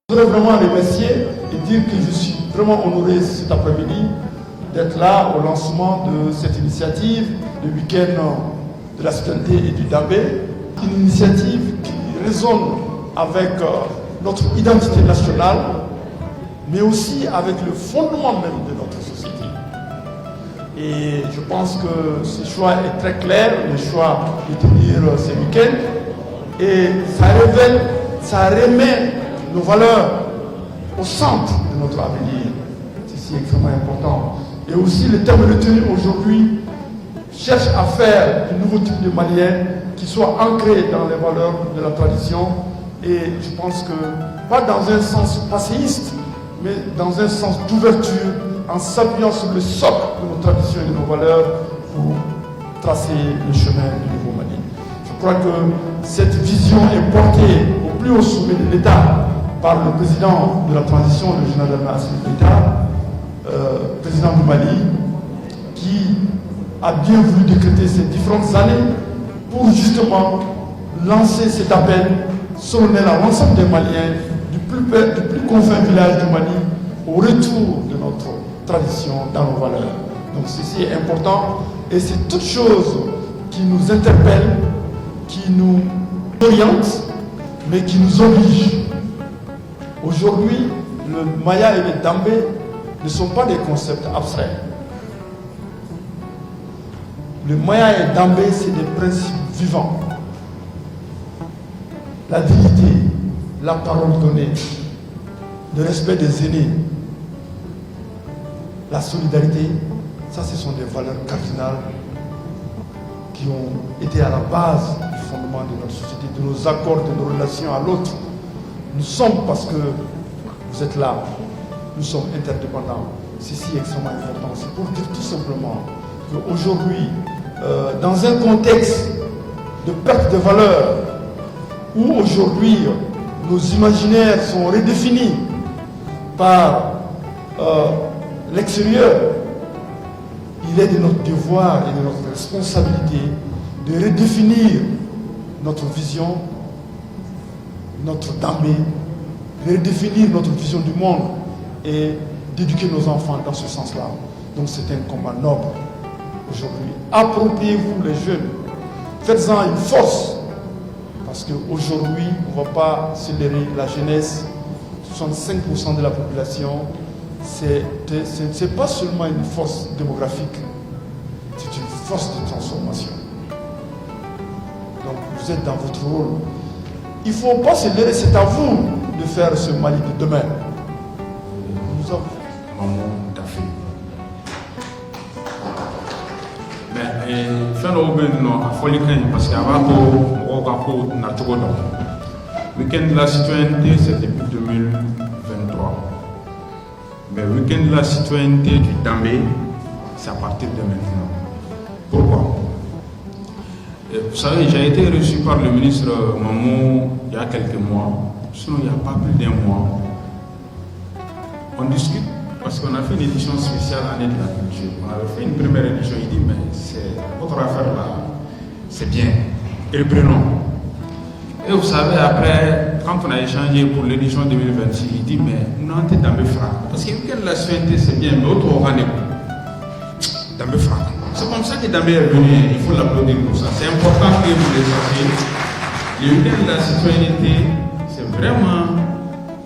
Je voudrais vraiment remercier et dire que je suis vraiment honoré cet après-midi d'être là au lancement de cette initiative, le week-end de la citoyenneté et du Dambé. Une initiative qui résonne avec notre identité nationale, mais aussi avec le fondement même de notre société. Et je pense que ce choix est très clair, le choix de tenir ces week-ends. Et ça révèle, ça remet nos valeurs au centre de notre avenir. C'est extrêmement important. Et aussi le thème retenu aujourd'hui cherche à faire un nouveau type de Malien qui soit ancré dans les valeurs de la tradition. Et je pense que, pas dans un sens passéiste, mais dans un sens d'ouverture, en s'appuyant sur le socle de nos traditions et de nos valeurs pour tracer le chemin du nouveau Mali. Je crois que cette vision est portée au plus haut sommet de l'État par le président de la transition, le général Assimi Goïta, président du Mali, qui a bien voulu décréter ces différentes années pour justement lancer cet appel solennel à l'ensemble des Maliens du plus confin village du Mali au retour de notre tradition dans nos valeurs. Donc ceci est important et c'est toute chose qui nous interpelle, qui nous oriente, mais qui nous oblige. Aujourd'hui, le Maya et le Dambé ne sont pas des concepts abstraits. Le Maya et le Dambé, c'est des principes vivants. La dignité, la parole donnée, le respect des aînés, la solidarité, ça ce sont des valeurs cardinales qui ont été à la base du fondement de notre société, de nos accords, de nos relations à l'autre. Nous sommes, parce que vous êtes là, nous sommes interdépendants. Ceci est extrêmement important. C'est pour dire tout simplement qu'aujourd'hui, dans un contexte de perte de valeur, où aujourd'hui nos imaginaires sont redéfinis par l'extérieur, il est de notre devoir et de notre responsabilité de redéfinir notre vision, notre Dambé, de redéfinir notre vision du monde et d'éduquer nos enfants dans ce sens-là. Donc c'est un combat noble aujourd'hui. Appropriez-vous les jeunes, faites-en une force, parce qu'aujourd'hui, on ne va pas célérer la jeunesse, 65% de la population, c'est pas seulement une force démographique, c'est une force de transformation. Donc vous êtes dans votre rôle. Il ne faut pas se leurrer, c'est à vous de faire ce Mali de demain. Nous avons... Fɛn dɔw bɛ yen nɔ a fɔli ka ɲi parce que a b'a to mɔgɔw ka ko nacogo dɔn. Week-end de la citoyenneté c'est depuis 2023. Mais week-end de la citoyenneté du Dambé c'est à partir de maintenant. Pourquoi? Vous savez, j'ai été reçu par le ministre Mamou il y a quelques mois, sinon il n'y a pas plus d'un mois. On discute parce qu'on a fait une édition spéciale année de la culture. On avait fait une première édition, il dit mais c'est votre affaire là, c'est bien, reprenons. Et vous savez, après, quand on a échangé pour l'édition 2026, il dit mais non, t'es dans mes frappes. Parce que la citoyenneté c'est bien, mais autre organe, dans mes frappes. C'est comme ça que Dambé est venu, il faut l'applaudir pour ça. C'est important que vous le sachiez. Le week-end de la citoyenneté, c'est vraiment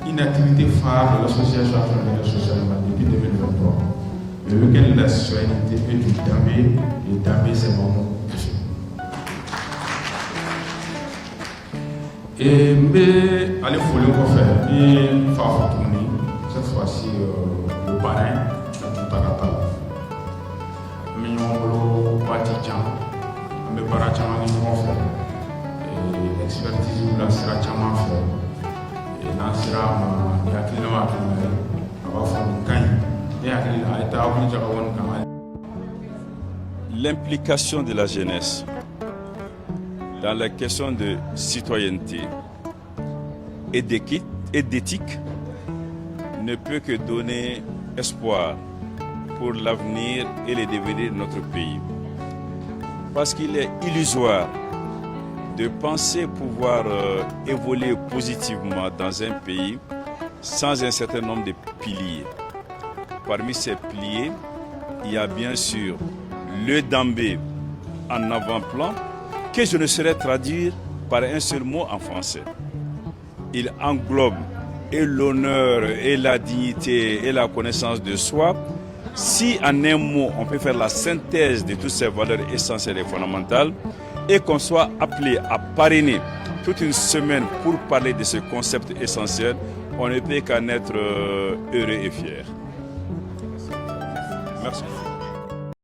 une activité phare de l'association africaine socialement depuis 2023. Le week-end de la citoyenneté et du Dambé, et Dambé c'est mon nom. Et mais allez folie qu'on fait, et faire tourner cette fois-ci le parrain de tout à Mignolo Batijan, mais Barachama ni fait, et expertise ou la sera chama fait, et dans sera ma yakino akina, ava fond kain, et akina a été obligé à avoir l'implication de la jeunesse dans la question de citoyenneté et d'éthique ne peut que donner espoir pour l'avenir et le devenir de notre pays. Parce qu'il est illusoire de penser pouvoir évoluer positivement dans un pays sans un certain nombre de piliers. Parmi ces piliers, il y a bien sûr le Dambé en avant-plan, que je ne saurais traduire par un seul mot en français. Il englobe et l'honneur, et la dignité, et la connaissance de soi. Si en un mot, on peut faire la synthèse de toutes ces valeurs essentielles et fondamentales, et qu'on soit appelé à parrainer toute une semaine pour parler de ce concept essentiel, on ne peut qu'en être heureux et fier. Merci.